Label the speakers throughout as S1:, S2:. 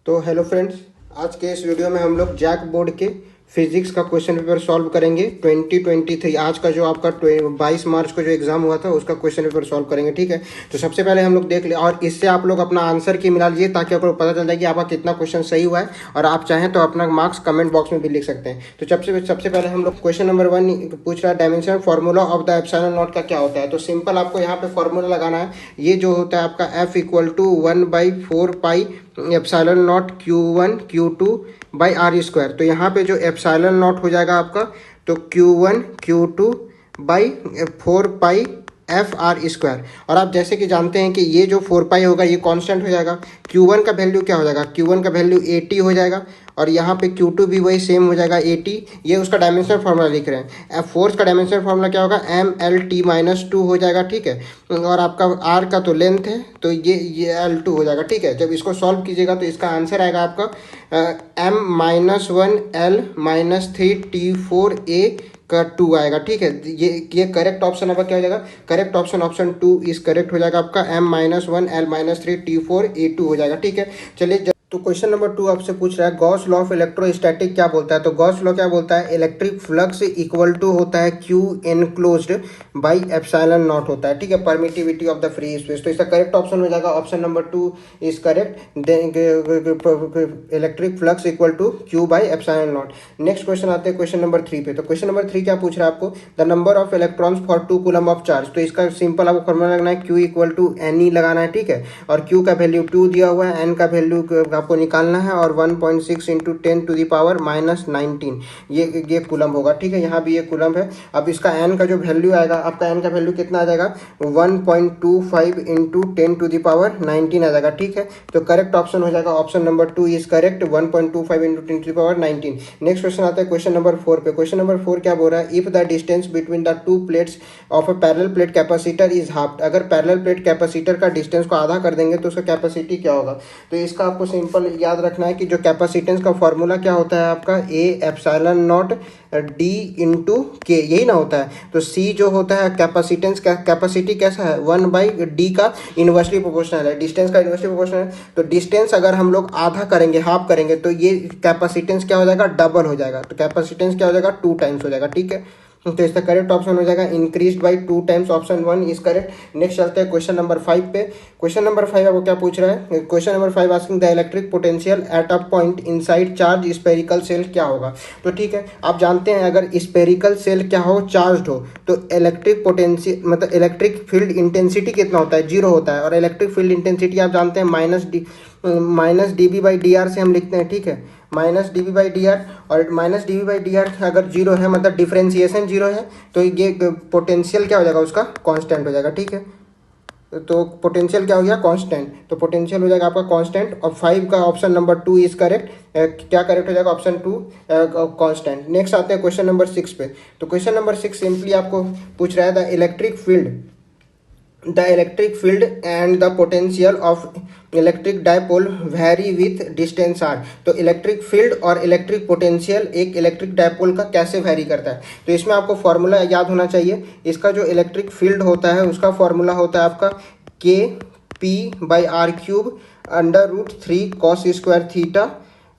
S1: तो hello friends, आज के इस वीडियो में हम लोग जैक बोर्ड के फिजिक्स का क्वेश्चन पेपर सॉल्व करेंगे। 2023 आज का जो आपका 22 मार्च को जो एग्जाम हुआ था उसका क्वेश्चन पेपर सॉल्व करेंगे। ठीक है, तो सबसे पहले हम लोग देख ले और इससे आप लोग अपना आंसर की मिला लीजिए ताकि आपको पता चल जाए कि आपका कितना क्वेश्चन सही हुआ है, और आप चाहें तो अपना मार्क्स कमेंट बॉक्स में भी लिख सकते हैं। तो सबसे पहले हम लोग क्वेश्चन नंबर 1 पूछ रहा है, dimension formula of the epsilon not का क्या होता है। तो सिंपल आपको यहाँ पे फार्मूला लगाना है। ये जो होता है आपका F = 1/4 epsilon naught Q1 Q2 by R square. तो यहाँ पे जो एप्सिलॉन नॉट हो जाएगा आपका, तो Q1 Q2 by 4 pi F R square. और आप जैसे कि जानते हैं कि ये जो 4 पाई होगा ये कांस्टेंट हो जाएगा। Q1 का वैल्यू क्या हो जाएगा, Q1 का वैल्यू 80 हो जाएगा, और यहाँ पे Q2 भी वही सेम हो जाएगा 80। ये उसका डायमेंशनल फार्मूला लिख रहे हैं। फोर्स का डायमेंशनल फार्मूला क्या होगा, MLT-2 हो जाएगा। ठीक है, और आपका R का तो लेंथ है, तो ये L2 हो जाएगा। ठीक है, जब इसको सॉल्व कीजिएगा तो इसका आंसर आएगा आपका M-1L-3T4A का 2 आएगा। ठीक है, ये करेक्ट ऑप्शन आपका क्या हो जाएगा, करेक्ट ऑप्शन 2 इज करेक्ट हो जाएगा आपका। M-1L-3T4A2 हो जाएगा। ठीक है, चलिए तो क्वेश्चन नंबर 2 आपसे पूछ रहा है, गॉस लॉ ऑफ इलेक्ट्रोस्टैटिक क्या बोलता है। तो गॉस लॉ क्या बोलता है, इलेक्ट्रिक फ्लक्स इक्वल टू होता है Q enclosed by epsilon naught होता है। ठीक है, permittivity of the free space. तो इसका करेक्ट ऑप्शन हो जाएगा option number 2 is correct. Electric flux equal to Q by epsilon naught. Next question आते हैं क्वेश्चन नंबर 3 पे। तो क्वेश्चन नंबर 3 क्या पूछ रहा है आपको, the number of electrons for 2 coulomb of charge. तो इसका सिंपल आपको फॉर्मूला लगना है, Q = NE लगाना है। ठीक है, और Q का वैल्यू 2 दिया हुआ है, N का वैल्यू आपको निकालना है, और 1.6 × 10⁻⁻19 ये कूलम होगा। ठीक है, यहाँ भी ये कूलम है। अब इसका N का जो वैल्यू आएगा, आपका N का वैल्यू कितना आ जाएगा, 1.25 × 10⁻19 आ जाएगा। ठीक है, तो करेक्ट ऑप्शन हो जाएगा option number 2 is correct, 1.25 × 10⁻19। Next question आता है क्वेश्चन नंबर 4 पे। क्वेश्चन नंबर 4 क्या बोल रहा है, if the distance between the two plates of a parallel plate capacitor is half. अगर पैरेलल प्लेट कैपेसिटर का डिस्टेंस को आधा कर देंगे तो उसका कैपेसिटी क्या होगा। तो इसका आपको सिंपल याद रखना है कि जो कैपेसिटेंस का फॉर्मूला क्या होता है आपका, A∈D⁴ यही ना होता है। तो C जो होता है कैपेसिटेंस का, कैपेसिटी कैसा है, 1/D का इन्वर्सली प्रोपोर्शनल है, डिस्टेंस का इन्वर्सली प्रोपोर्शनल है। तो डिस्टेंस अगर हम लोग आधा करेंगे, हाफ करेंगे, तो ये कैपेसिटेंस क्या हो जाएगा, डबल हो जाएगा। तो कैपेसिटेंस क्या हो जाएगा, 2 टाइम्स हो जाएगा। ठीक है, तो इसका करेक्ट ऑप्शन हो जाएगा increase by 2 times, option 1 is correct. Next चलते हैं क्वेश्चन नंबर 5 पे। क्वेश्चन नंबर 5 आपको क्या पूछ रहा है, question number 5 asking the electric potential at a point inside charge spherical shell क्या होगा। तो ठीक है, आप जानते हैं अगर स्पेरिकल सेल क्या हो, चार्ज हो, तो इलेक्ट्रिक पोटेंशियल मतलब इलेक्ट्रिक फील्ड इंटेंसिटी कितना होता है, 0 होता है। और इलेक्ट्रिक फील्ड इंटेंसिटी आप जानते हैं -dB/dr से हम लिखते हैं। ठीक है, -dB/dr, और -dB/dr अगर 0 है मतलब डिफरेंशिएशन 0 है, तो ये पोटेंशियल क्या हो जाएगा, उसका कांस्टेंट हो जाएगा। ठीक है, तो पोटेंशियल क्या हो गया, कांस्टेंट। तो पोटेंशियल हो जाएगा आपका कांस्टेंट, और 5 का ऑप्शन नंबर 2 इज करेक्ट। क्या करेक्ट हो जाएगा, ऑप्शन 2 कांस्टेंट। नेक्स्ट आते हैं क्वेश्चन नंबर 6 पे। तो क्वेश्चन नंबर 6 सिंपली आपको पूछ रहा है, the electric field and the potential of electric dipole vary with distance r। तो इलेक्ट्रिक फील्ड और इलेक्ट्रिक पोटेंशियल एक इलेक्ट्रिक डायपोल का कैसे वैरी करता है। तो इसमें आपको फॉर्मूला याद होना चाहिए। इसका जो इलेक्ट्रिक फील्ड होता है उसका फॉर्मूला होता है आपका KP/r³ √3 cos²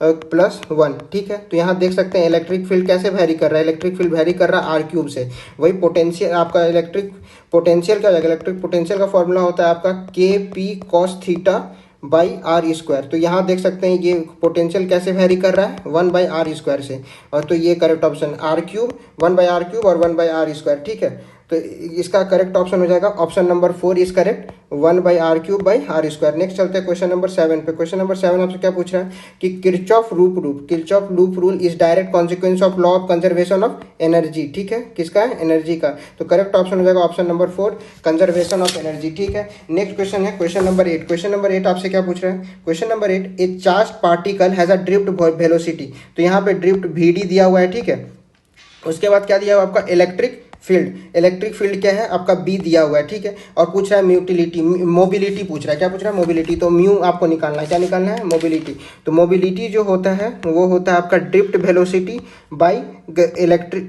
S1: θ +1। ठीक है, तो यहाँ देख सकते हैं इलेक्ट्रिक फील्ड कैसे वैरी कर रहा है, इलेक्ट्रिक फील्ड वैरी कर रहा है r³ से। वही पोटेंशियल आपका इलेक्ट्रिक पोटेंशियल क्या हो जाएगा, इलेक्ट्रिक पोटेंशियल का फॉर्मूला होता है आपका KP cos θ/r²। तो यहाँ देख सकते हैं ये पोटेंशियल कैसे वैरी कर रहा है, 1/r² से। और तो ये करेक्ट ऑप्शन r³ 1/r³ और 1/r²। ठीक है, तो इसका करेक्ट ऑप्शन हो जाएगा option number 4 is correct, 1/r³/r²। Next चलते हैं क्वेश्चन नंबर 7 पे। क्वेश्चन नंबर 7 आपसे क्या पूछ रहा है कि Kirchhoff loop rule is direct consequence of law of conservation of energy. ठीक है, किसका है, एनर्जी का। तो करेक्ट ऑप्शन हो जाएगा option number 4 conservation of energy. ठीक है, नेक्स्ट क्वेश्चन है क्वेश्चन नंबर 8। क्वेश्चन नंबर 8 आपसे क्या पूछ रहा है, question number 8, A charge particle has a drift velocity. तो यहाँ पे ड्रिफ्ट VD दिया हुआ है। ठीक है, उसके बाद क्या दिया हुआ आपका, इलेक्ट्रिक फील्ड क्या है आपका, B दिया हुआ है। ठीक है, और पूछ रहा है मोबिलिटी पूछ रहा है। क्या पूछ रहा है, मोबिलिटी। तो म्यू आपको निकालना है, क्या निकालना है, मोबिलिटी। तो मोबिलिटी जो होता है वो होता है आपका drift velocity by electric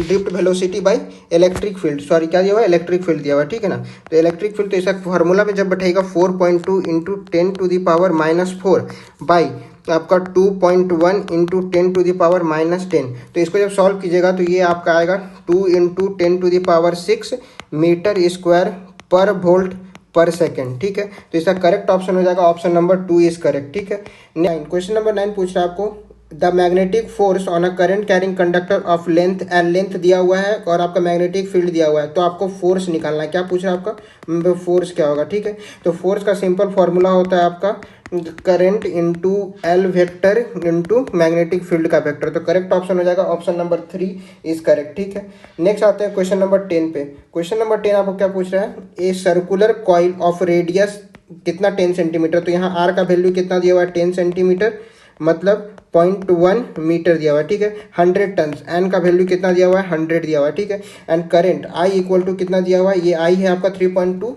S1: drift velocity by electric field, sorry क्या दिया हुआ है, इलेक्ट्रिक फील्ड दिया हुआ है, ठीक है ना। तो इलेक्ट्रिक फील्ड तो इसका फार्मूला में जब बैठेगा 4.2 इंटू 10⁻⁻4 बाई आपका 2.1 इंटू 10⁻⁻10। तो इसको जब सॉल्व कीजिएगा तो ये आपका आएगा 2 इंटू 10⁻6 मीटर स्क्वायर पर वोल्ट पर सेकेंड, ठीक है। तो इसका करेक्ट ऑप्शन हो जाएगा ऑप्शन नंबर 2 इज करेक्ट, ठीक है। 9 क्वेश्चन नंबर 9 पूछ रहा है आपको the magnetic force on a current carrying conductor of length and length दिया हुआ है और आपका मैग्नेटिक फील्ड दिया हुआ है, तो आपको फोर्स निकालना है। क्या पूछ रहा है आपका, फोर्स क्या होगा, ठीक है। तो फोर्स का सिंपल फॉर्मूला होता है आपका current into L vector into magnetic field का वेक्टर। तो करेक्ट ऑप्शन हो जाएगा ऑप्शन नंबर 3 इज करेक्ट, ठीक है। नेक्स्ट आते हैं क्वेश्चन नंबर 10 पे। क्वेश्चन नंबर 10 आपको क्या पूछ रहा है, a circular coil of radius कितना 10 सेंटीमीटर। तो यहाँ आर का वैल्यू कितना दिया हुआ है 10 सेंटीमीटर, मतलब 0.1 मीटर दिया हुआ है, ठीक है। 100 टन, एन का वैल्यू कितना दिया हुआ है 100 दिया हुआ है, ठीक है। And current I equal to कितना दिया हुआ है, ये आई है आपका 3.2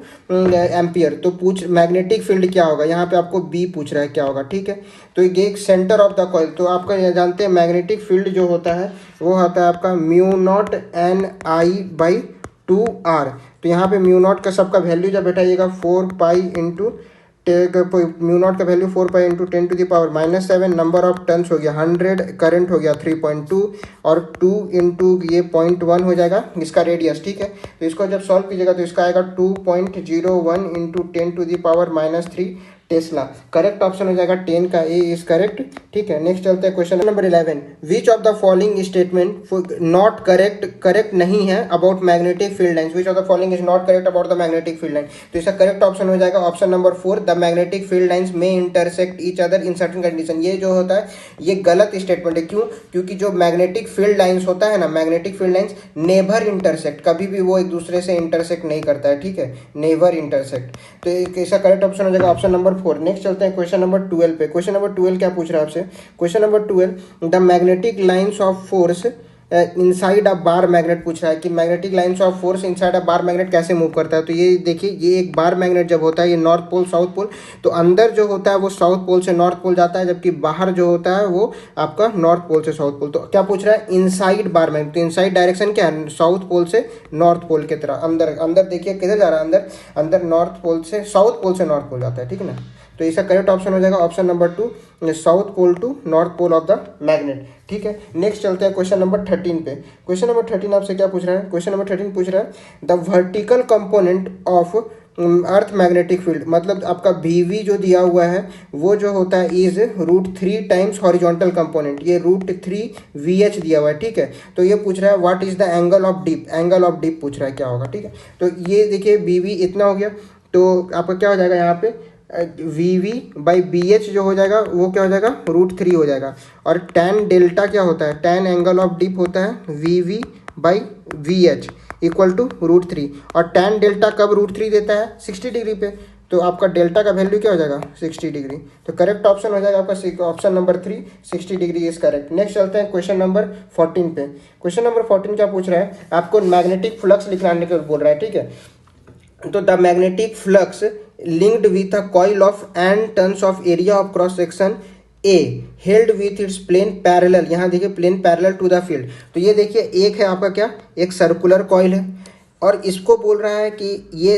S1: एम्पियर। तो पूछ मैग्नेटिक फील्ड क्या होगा, यहाँ पे आपको बी पूछ रहा है क्या होगा, ठीक है। तो ये एक सेंटर ऑफ द कॉइल, तो आपका ये जानते हैं मैग्नेटिक फील्ड जो होता है वो होता है आपका μ0 N I/2R। तो यहाँ पे μ0 का सबका वैल्यू जब बैठाइएगा 4 पाई इंटू μ0 का value 4 pi into 10⁻⁻7, number of turns हो गया 100, करंट हो गया 3.2 और 2 इंटू ये 0.1 हो जाएगा इसका रेडियस, ठीक है। तो इसको जब सॉल्व कीजिएगा तो इसका आएगा 2.01 इंटू 10⁻³ टेस्ला। करेक्ट ऑप्शन हो जाएगा 10 का ए इज करेक्ट, ठीक है। नेक्स्ट चलते हैं question number 11। Which of the following statement not correct नहीं है about magnetic field lines. Which of the following is not correct about the magnetic field line. तो इसका करेक्ट ऑप्शन हो जाएगा option number 4, the magnetic field lines में intersect each other in certain condition. ये जो होता है ये गलत स्टेटमेंट है, क्यों, क्योंकि जो मैग्नेटिक फील्ड लाइंस होता है ना, magnetic field lines never intersect, कभी भी वो एक दूसरे से इंटरसेक्ट नहीं करता है, ठीक है, नेवर इंटरसेक्ट। तो इसका करेक्ट ऑप्शन हो जाएगा ऑप्शन नंबर 4। नेक्स्ट चलते हैं क्वेश्चन नंबर 12 पे। क्वेश्चन नंबर 12 क्या पूछ रहा है आपसे, question number 12, the magnetic lines of force inside a bar magnet पूछ रहा है कि magnetic lines of force inside a bar magnet कैसे मूव करता है। तो ये देखिए, ये एक बार मैग्नेट जब होता है ये नॉर्थ पोल साउथ पोल, तो अंदर जो होता है वो साउथ पोल से नॉर्थ पोल जाता है, जबकि बाहर जो होता है वो आपका नॉर्थ पोल से साउथ पोल। तो क्या पूछ रहा है, इनसाइड बार मैग्नेट। तो इनसाइड डायरेक्शन क्या है, साउथ पोल से नॉर्थ पोल की तरह अंदर, अंदर देखिए किधर जा रहा है, अंदर अंदर नॉर्थ पोल से साउथ पोल से नॉर्थ पोल जाता है, ठीक है ना। तो इसका करेक्ट ऑप्शन हो जाएगा option number 2, south pole to north pole of the magnet, ठीक है। नेक्स्ट चलते हैं क्वेश्चन नंबर 13 पे। क्वेश्चन नंबर 13 आपसे क्या पूछ रहा है, क्वेश्चन नंबर 13 पूछ रहा है the vertical component of earth magnetic field, मतलब आपका VV जो दिया हुआ है वो जो होता है इज √3 टाइम्स हॉरिजॉन्टल कंपोनेंट, ये √3 VH दिया हुआ है, ठीक है। तो ये पूछ रहा है what is the angle of dip, angle of dip पूछ रहा है क्या होगा, ठीक है। तो ये देखिए VV इतना हो गया, तो आपका क्या हो जाएगा यहाँ पे VV/BH जो हो जाएगा वो क्या हो जाएगा √3 हो जाएगा। और tan डेल्टा क्या होता है, tan एंगल ऑफ डिप होता है VV/VH इक्वल टू √3, और tan डेल्टा कब √3 देता है 60 डिग्री पे, तो आपका डेल्टा का वैल्यू क्या हो जाएगा 60 डिग्री। तो करेक्ट ऑप्शन हो जाएगा आपका option number 3, 60 degree is correct. Next चलते हैं क्वेश्चन नंबर 14 पे। क्वेश्चन नंबर 14 क्या पूछ रहा है, आपको मैग्नेटिक फ्लक्स लिखने को बोल रहा है, ठीक है। तो the magnetic flux linked with a coil of n tons of area of cross section A held with its plane parallel, यहाँ देखिए plane parallel to the field। तो ये देखिए एक है आपका क्या, एक सर्कुलर कॉइल है, और इसको बोल रहा है कि ये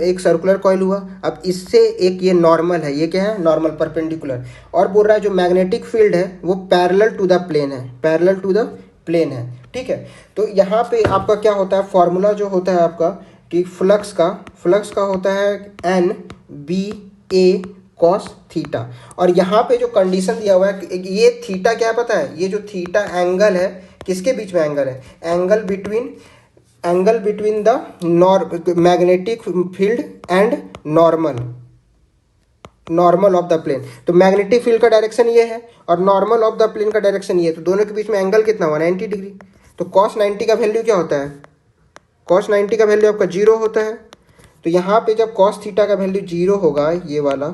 S1: एक सर्कुलर कॉइल हुआ, अब इससे एक ये नॉर्मल है, ये क्या है नॉर्मल परपेंडिकुलर, और बोल रहा है जो मैग्नेटिक फील्ड है वो पैरेलल टू द प्लेन है, पैरेलल टू द प्लेन है, ठीक है। तो यहाँ पे आपका क्या होता है, फॉर्मूला जो होता है आपका कि फ्लक्स का होता है NBA cos थीटा, और यहाँ पे जो कंडीशन दिया हुआ है ये थीटा क्या है पता है, ये जो थीटा एंगल है किसके बीच में एंगल है, angle between the magnetic field and normal of the plane. तो मैग्नेटिक फील्ड का डायरेक्शन ये है और नॉर्मल ऑफ द प्लेन का डायरेक्शन ये है, तो दोनों के बीच में एंगल कितना हुआ 90 डिग्री। तो cos 90 का वैल्यू क्या होता है, cos 90 का वैल्यू आपका 0 होता है। तो यहाँ पे जब cos थीटा का वैल्यू 0 होगा, ये वाला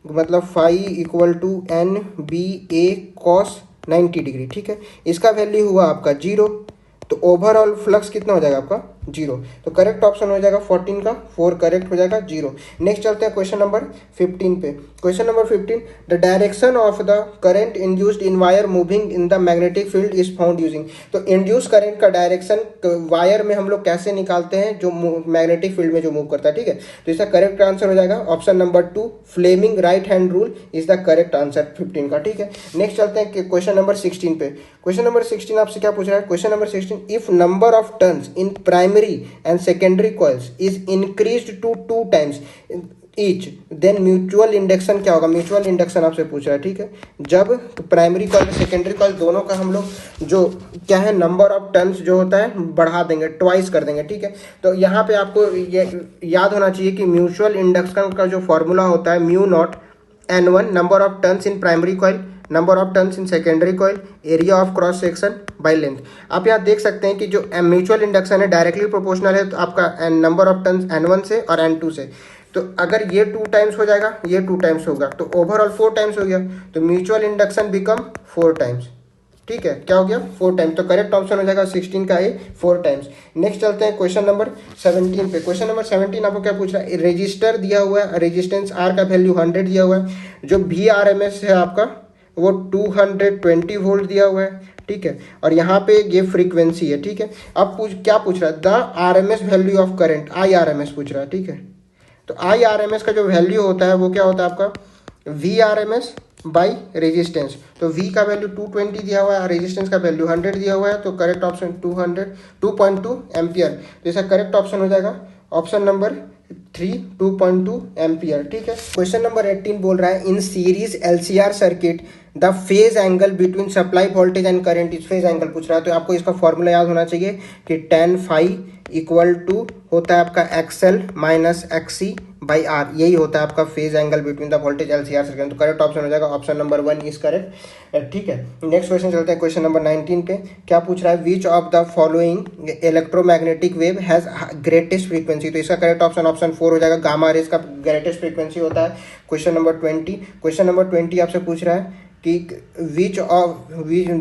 S1: मतलब phi equal to NBA cos 90 degree, ठीक है, इसका वैल्यू हुआ आपका 0। तो ओवरऑल फ्लक्स कितना हो जाएगा आपका जीरो। तो करेक्ट ऑप्शन हो जाएगा 14 का 4 करेक्ट हो जाएगा, जीरो। नेक्स्ट चलते हैं क्वेश्चन नंबर 15 पे। Question number 15, the direction of the current induced in wire moving in the magnetic field is found using. तो इंड्यूस करंट का डायरेक्शन वायर में हम लोग कैसे निकालते हैं, जो मैग्नेटिक फील्ड में जो मूव करता है, ठीक है। तो इसका करेक्ट आंसर हो जाएगा option number 2, Fleming right hand rule is the correct answer 15 का, ठीक है। नेक्स्ट चलते हैं क्वेश्चन नंबर 16 पे। क्वेश्चन नंबर 16 आपसे क्या पूछ रहा है, question number 16, if number of turns in primary and secondary coils is increased to 2 times each then mutual induction क्या होगा। म्यूचुअल इंडक्शन आपसे पूछ रहा है, ठीक है। जब प्राइमरी कॉइल सेकेंडरी कॉइल दोनों का हम लोग जो क्या है नंबर ऑफ टर्न्स जो होता है बढ़ा देंगे, ट्वाइस कर देंगे, ठीक है। तो यहाँ पे आपको ये याद होना चाहिए कि म्यूचुअल इंडक्शन का जो फॉर्मूला होता है mu naught N1 number of turns in primary coil, number of turns in secondary coil, area of cross section by length. आप यहाँ देख सकते हैं कि जो म्यूचुअल इंडक्शन है डायरेक्टली प्रोपोर्शनल है तो आपका नंबर ऑफ टर्न्स N1 से और N2 से। तो अगर ये 2 टाइम्स हो जाएगा, ये 2 टाइम्स होगा, तो ओवरऑल 4 टाइम्स हो गया। तो म्यूचुअल इंडक्शन बिकम 4 टाइम्स, ठीक है। क्या हो गया 4 टाइम्स। तो करेक्ट ऑप्शन हो जाएगा 16 का ए 4 टाइम्स। नेक्स्ट चलते हैं क्वेश्चन नंबर 17 पे। क्वेश्चन नंबर 17 आपको क्या पूछ रहा है, रजिस्टर दिया हुआ है, रेजिस्टेंस आर का वैल्यू 100 दिया हुआ है, जो VRMS है आपका वो 220 वोल्ट दिया हुआ है, ठीक है। और यहाँ पे ये फ्रीक्वेंसी है, ठीक है। अब क्या पूछ रहा है, the RMS value of current, IRMS पूछ रहा है, ठीक है। तो IRMS का जो वैल्यू होता है वो क्या होता है आपका VRMS बाई रेजिस्टेंस। तो V का वैल्यू 220 दिया हुआ है, रेजिस्टेंस का वैल्यू 100 दिया हुआ है, तो करेक्ट ऑप्शन 2.2 एम्पियर। तो इसका करेक्ट ऑप्शन हो जाएगा ऑप्शन नंबर 3 2.2 एम्पियर, ठीक है। क्वेश्चन नंबर 18 बोल रहा है, in series LCR circuit the phase angle between supply voltage and current is, phase angle पूछ रहा है। तो आपको इसका फॉर्मूला याद होना चाहिए कि tan फाई इक्वल टू होता है आपका XL minus XC by R, यही होता है आपका phase angle between the voltage LCR circuit. तो करेक्ट ऑप्शन हो जाएगा ऑप्शन नंबर 1 इज करेक्ट, ठीक है। नेक्स्ट क्वेश्चन चलते हैं क्वेश्चन नंबर 19 पे। क्या पूछ रहा है, विच of the following electromagnetic wave has greatest frequency. तो इसका करेक्ट ऑप्शन ऑप्शन 4 हो जाएगा, गामा रेज का ग्रेटेस्ट फ्रीक्वेंसी होता है। क्वेश्चन नंबर 20, क्वेश्चन नंबर 20 आपसे पूछ रहा है कि which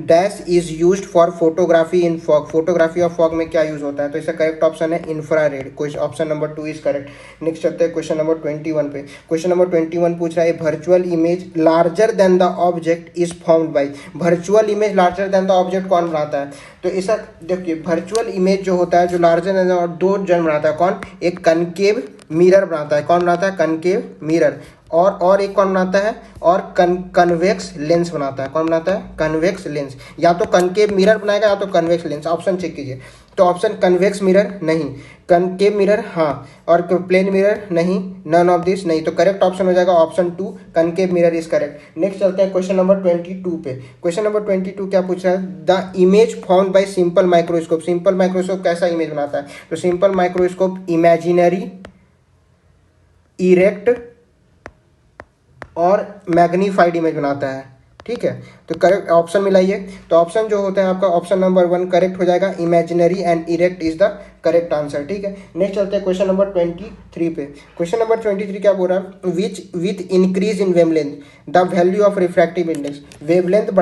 S1: dash is used for photography in fog. Photography of fog में क्या यूज होता है। तो इसका करेक्ट ऑप्शन है infrared, option number 2 is correct. Next चलते हैं क्वेश्चन नंबर 21 पे। क्वेश्चन नंबर 21 पूछ रहा है, virtual image larger than the object is found by. Virtual image larger than the object कौन बनाता है। तो इसका देखिए वर्चुअल इमेज जो होता है जो लार्जर देन और 2 जन बनाता है कौन, एक कनकेव मिरर बनाता है। कौन बनाता है, कनकेव मिरर। और एक कौन बनाता है, और कन्वेक्स लेंस बनाता है। कौन बनाता है, कन्वेक्स लेंस। या तो कनकेव मिरर बनाएगा या तो कन्वेक्स लेंस, ऑप्शन चेक कीजिए। तो ऑप्शन कन्वेक्स मिरर नहीं, कनकेव मिरर हाँ, और प्लेन मिरर नहीं, नन ऑफ दिस नहीं। तो करेक्ट ऑप्शन हो जाएगा option 2 concave mirror is correct. Next चलते हैं क्वेश्चन नंबर 22 पे। क्वेश्चन नंबर 22 क्या पूछ रहा है, the image found by simple microscope. Simple microscope कैसा इमेज बनाता है। तो सिंपल माइक्रोस्कोप इमेजिनरी, इरेक्ट और मैग्नीफाइड इमेज बनाता है, ठीक है। तो करेक्ट ऑप्शन मिलाइए। तो ऑप्शन जो होता है आपका ऑप्शन नंबर 1 करेक्ट हो जाएगा, imaginary and erect is the correct answer, ठीक है। नेक्स्ट चलते हैं क्वेश्चन नंबर 23 पे। क्वेश्चन नंबर 23 क्या बोल रहा है, which with increase in wavelength the value of refractive index. Wavelength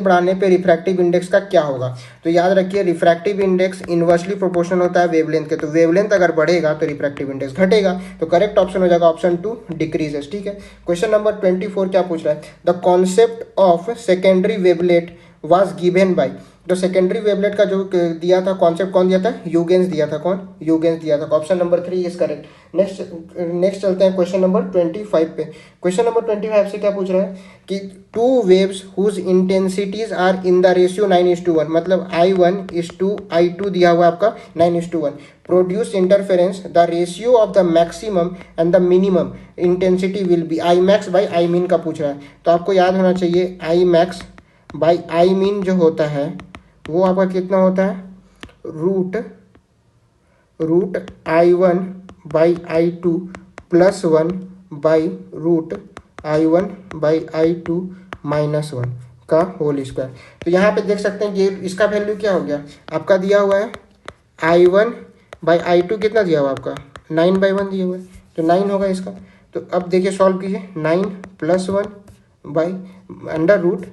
S1: बढ़ाने पे रिफ्रैक्टिव इंडेक्स का क्या होगा। तो याद रखिए रिफ्रैक्टिव इंडेक्स इनवर्सली प्रोपोर्शनल होता है वेवलेंथ के। तो वेवलेंथ अगर बढ़ेगा तो रिफ्रैक्टिव इंडेक्स घटेगा। तो करेक्ट ऑप्शन हो जाएगा ऑप्शन 2 डिक्रीजेस, ठीक है। क्वेश्चन नंबर 24 क्या पूछ रहा है, the concept of secondary wavelet was given by. तो सेकेंडरी वेवलेट का जो दिया था कॉन्सेप्ट कौन दिया था, ह्यूगेंस दिया था। कौन, ह्यूगेंस दिया था। Option number 3 is correct. Next चलते हैं क्वेश्चन नंबर 25 पे। क्वेश्चन नंबर 25 से क्या पूछ रहा है कि 2 waves whose intensities are in the ratio 9:1, मतलब I1:I2 दिया हुआ आपका 9:1, produce interference the ratio of the maximum and the minimum intensity will be. I max by I min का पूछ रहा है। तो आपको याद होना चाहिए I max by I min जो होता है वो आपका कितना होता है, root I1 by I2 plus 1 by root I1 by I2 minus 1 का होल स्क्वायर। तो यहाँ पे देख सकते हैं कि इसका वैल्यू क्या हो गया आपका, दिया हुआ है I1 बाई I2 कितना दिया हुआ आपका 9/1 दिया हुआ है, तो 9 होगा इसका। तो अब देखिए सॉल्व कीजिए, 9 plus 1 by under root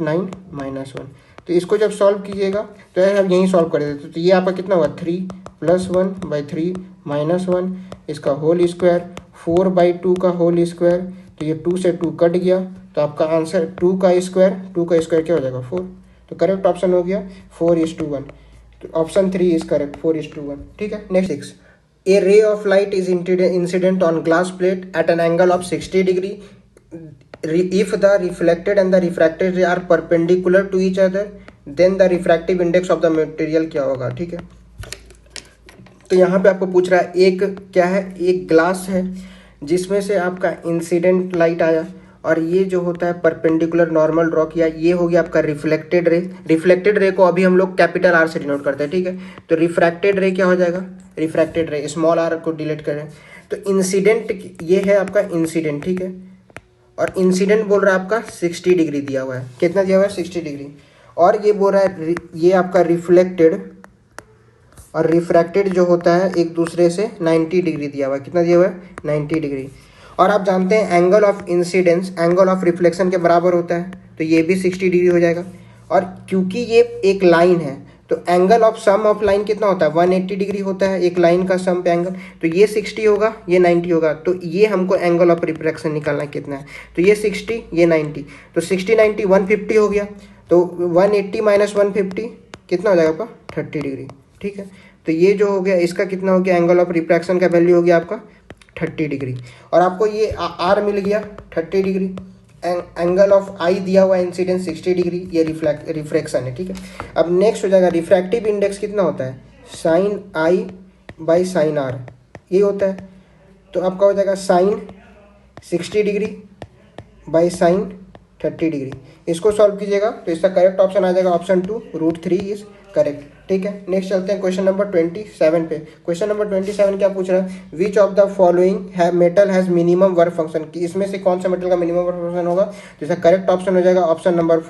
S1: 9 minus 1। तो इसको जब सॉल्व कीजिएगा तो यार आप यहीं सॉल्व कर देते, तो ये आपका कितना हुआ 3 + 1/3 -1 इसका होल स्क्वायर 4/2 का होल स्क्वायर। तो ये 2 से 2 कट गया, तो आपका आंसर 2 का स्क्वायर क्या हो जाएगा 4। तो करेक्ट ऑप्शन हो गया 4:1। तो ऑप्शन 3 इज करेक्ट 4:1। ठीक है, next 6। A ray of light is incident on glass plate at an angle of 60 degree if the reflected and the refracted ray are perpendicular to each other then the refractive index of the material क्या होगा। ठीक है, तो यहाँ पे आपको पूछ रहा है एक क्या है, एक ग्लास है जिसमें से आपका इंसिडेंट लाइट आया और ये जो होता है परपेंडिकुलर नॉर्मल ड्रॉ किया, ये हो गया आपका रिफ्लेक्टेड रे। रिफ्लेक्टेड रे को अभी हम लोग कैपिटल आर से डिनोट करते हैं। ठीक है, तो रिफ्रैक्टेड रे क्या हो जाएगा, रिफ्रैक्टेड रे स्मॉल आर को डिलीट करें तो इंसिडेंट ये है आपका इंसिडेंट। ठीक है, और इंसिडेंट बोल रहा है आपका 60 डिग्री दिया हुआ है, कितना दिया हुआ है 60 डिग्री। और ये बोल रहा है ये आपका रिफ्लेक्टेड और रिफ्रैक्टेड जो होता है एक दूसरे से 90 डिग्री दिया हुआ है, कितना दिया हुआ है 90 डिग्री। और आप जानते हैं angle of incidence angle of reflection के बराबर होता है, तो ये भी 60 डिग्री हो जाएगा। और क्योंकि ये एक लाइन है तो angle of sum of line कितना होता है 180 डिग्री होता है, एक लाइन का सम पे एंगल। तो ये 60 होगा, ये 90 होगा, तो ये हमको एंगल ऑफ रिफ्रैक्शन निकालना है कितना है, तो ये 60 ये 90, तो 60 90 150 हो गया। तो 180 - 150 कितना हो जाएगा आपका 30 डिग्री। ठीक है, तो ये जो हो गया इसका कितना हो गया, एंगल ऑफ रिफ्रैक्शन का वैल्यू हो गया आपका 30 डिग्री। और आपको ये आर मिल गया 30 डिग्री, एंगल ऑफ आई दिया हुआ इंसिडेंस 60 डिग्री, ये रिफ्रैक्शन है। ठीक है, अब नेक्स्ट हो जाएगा रिफ्रैक्टिव इंडेक्स कितना होता है sin I sin R, ये होता है। तो आपका हो जाएगा sin 60 डिग्री sin 30 डिग्री। इसको सॉल्व कीजिएगा तो इसका करेक्ट ऑप्शन आ जाएगा ऑप्शन 2 √3 इज करेक्ट। ठीक है, नेक्स्ट चलते हैं क्वेश्चन नंबर 27 पे। क्वेश्चन नंबर 27 क्या पूछ रहा है, विच of the following metal has minimum work function, कि इसमें से कौन सा मेटल का मिनिमम वर्क फंक्शन होगा। तो इसका करेक्ट ऑप्शन हो जाएगा option number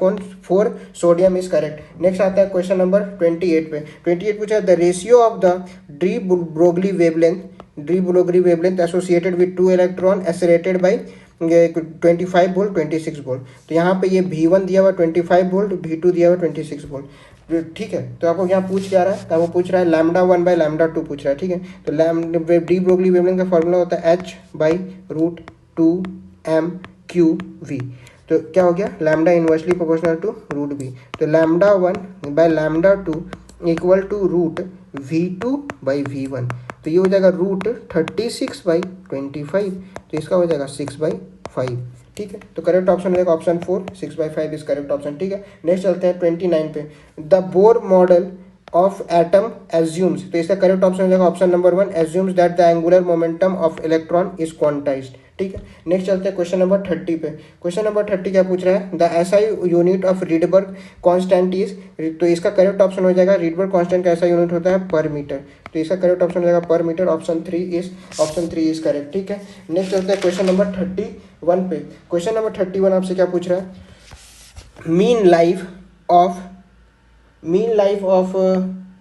S1: 4 sodium is correct. Next आता है क्वेश्चन नंबर 28 पे। 28 पूछा the ratio of the de Broglie wavelength associated with 2 electron accelerated by 25 volt 26 volt. तो यहाँ पे ये V1 दिया हुआ 25 वोल्ट, V2 दिया हुआ 26 वोल्ट। ठीक है, तो आपको यहाँ पूछ क्या रहा है, तो आपको पूछ रहा है λ1/λ2 पूछ रहा है। ठीक है, तो डी ब्रोगली वेवलेंथ का फॉर्मूला होता है h/√2mqv। तो क्या हो गया, lambda inversely proportional to √v। तो λ1/λ2 इक्वल टू √v2/v1। तो ये हो जाएगा √36/25, तो इसका हो जाएगा 6/5। ठीक है, तो करेक्ट ऑप्शन हो जाएगा ऑप्शन 4 6/5 इज करेक्ट ऑप्शन। ठीक है, नेक्स्ट चलते हैं 29 पे। The Bohr model of atom assumes, तो इसका करेक्ट ऑप्शन हो जाएगा option number 1 assumes that the angular momentum of electron is quantized. ठीक है, नेक्स्ट चलते हैं क्वेश्चन नंबर 30 पे। क्वेश्चन नंबर 30 क्या पूछ रहा है, the SI unit of Rydberg constant is, तो इसका करेक्ट ऑप्शन हो जाएगा रीडबर्ग कांस्टेंट का ऐसा यूनिट होता है पर मीटर। तो इसका करेक्ट ऑप्शन हो जाएगा पर मीटर, ऑप्शन 3 इज करेक्ट। ठीक है, नेक्स्ट चलते हैं क्वेश्चन नंबर 31 पे। क्वेश्चन नंबर 31 आपसे क्या पूछ रहा है, मीन लाइफ ऑफ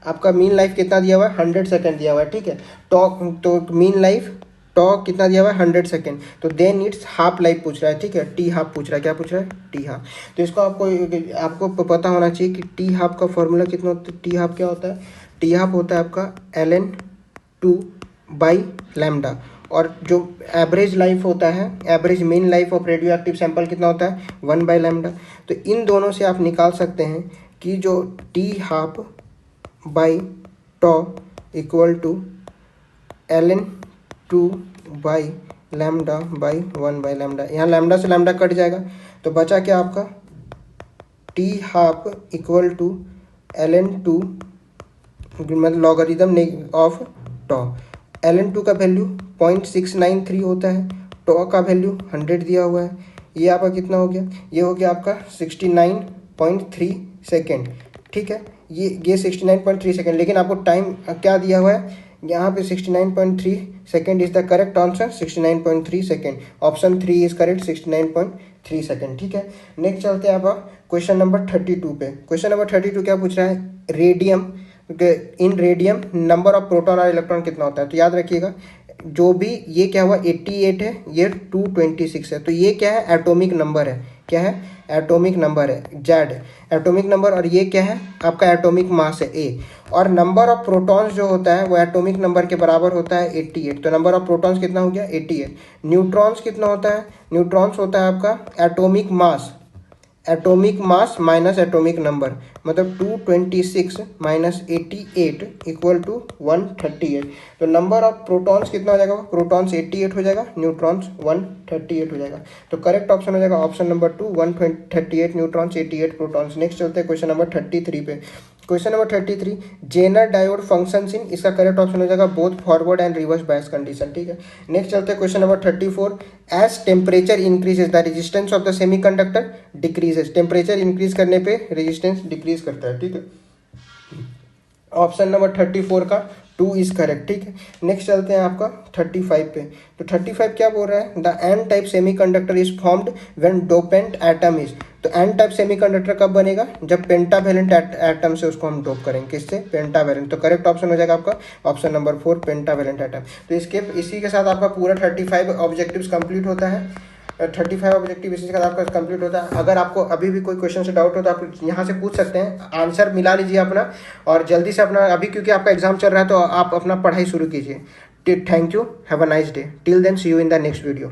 S1: आपका मीन लाइफ कितना दिया हुआ है 100 सेकेंड दिया हुआ है। ठीक है, तो मीन लाइफ कितना दिया हुआ है 100 सेकेंड, तो देन इट्स हाफ लाइफ पूछ रहा है। ठीक है, टी हाफ पूछ रहा है, क्या पूछ रहा है टी हाफ। तो इसको आपको पता होना चाहिए कि टी हाफ का फॉर्मूला कितना होता है। टी हाफ क्या होता है, टी हाफ होता है आपका ln2/λ, और जो एवरेज लाइफ होता है, average mean life of radio active sample कितना होता है 1/λ। तो इन दोनों से आप निकाल सकते हैं कि जो T12/τ इक्वल टू ln2/λ/1/λ। यहाँ लैम्डा से लैम्डा कट जाएगा, तो बचा क्या आपका T12 इक्वल टू ln2 मतलब लॉगरिदम ऑफ τ। ln2 का वैल्यू 0.693 होता है, टॉ का वैल्यू 100 दिया हुआ है। ये आपका कितना हो गया, ये हो गया आपका 69.3 सेकेंड। ठीक है, ये 69.3 सेकेंड, लेकिन आपको टाइम क्या दिया हुआ है यहाँ पे 69.3 second is the correct answer, 69.3 second, option 3 is correct 69.3 second. ठीक है, नेक्स्ट चलते हैं आप क्वेश्चन नंबर 32 पे। क्वेश्चन नंबर 32 क्या पूछ रहा है, radium in radium number of proton और इलेक्ट्रॉन कितना होता है। तो याद रखिएगा जो भी ये क्या हुआ 88 है, ये 226 है, तो ये क्या है एटॉमिक नंबर है, क्या है, एटॉमिक नंबर है, जेड एटॉमिक नंबर, और ये क्या है आपका एटॉमिक मास है ए, और नंबर ऑफ प्रोटॉन्स जो होता है वो एटॉमिक नंबर के बराबर होता है 88। तो नंबर ऑफ प्रोटॉन्स कितना हो गया 88। न्यूट्रॉन्स कितना होता है, न्यूट्रॉन्स होता है आपका atomic mass minus atomic number, मतलब 226 माइनस 88 इक्वल टू 138। तो नंबर ऑफ प्रोटॉन्स कितना हो जाएगा, प्रोटॉन्स 88 हो जाएगा, न्यूट्रॉन्स 138 हो जाएगा। तो करेक्ट ऑप्शन हो जाएगा option number 2, 138 neutrons 88 protons. Next चलते हैं क्वेश्चन नंबर 33 पे। Question number 33, Zener diode functions in, इसका करेक्ट ऑप्शन हो जाएगा both forward and reverse bias condition, ठीक है। नेक्स्ट चलते हैं question number 34, as temperature increases the resistance of the semiconductor decreases, temperature increase करने पे रेजिस्टेंस डिक्रीज करता है, ठीक है। ऑप्शन नंबर 34 का 2 इज करेक्ट, ठीक है। नेक्स्ट चलते हैं आपका 35 पे। तो 35 क्या बोल रहा है, the n type semiconductor is formed when dopant atom is, तो एन टाइप सेमीकंडक्टर कब बनेगा, जब पेंटावेलेंट एटम से उसको हम डोप करेंगे, किससे, पेंटावेलेंट। तो करेक्ट ऑप्शन हो जाएगा आपका ऑप्शन नंबर 4 पेंटावेलेंट एटम। तो इसी के साथ आपका पूरा 35 ऑब्जेक्टिव्स कंप्लीट होता है। 35 ऑब्जेक्टिव इसी के साथ आपका कंप्लीट होता है। अगर आपको अभी भी कोई क्वेश्चन से डाउट हो तो आप यहाँ से पूछ सकते हैं, आंसर मिला लीजिए अपना, और जल्दी से अपना, अभी क्योंकि आपका एग्जाम चल रहा है तो आप अपना पढ़ाई शुरू कीजिए। Thank you, have a nice day, till then see you in the next video.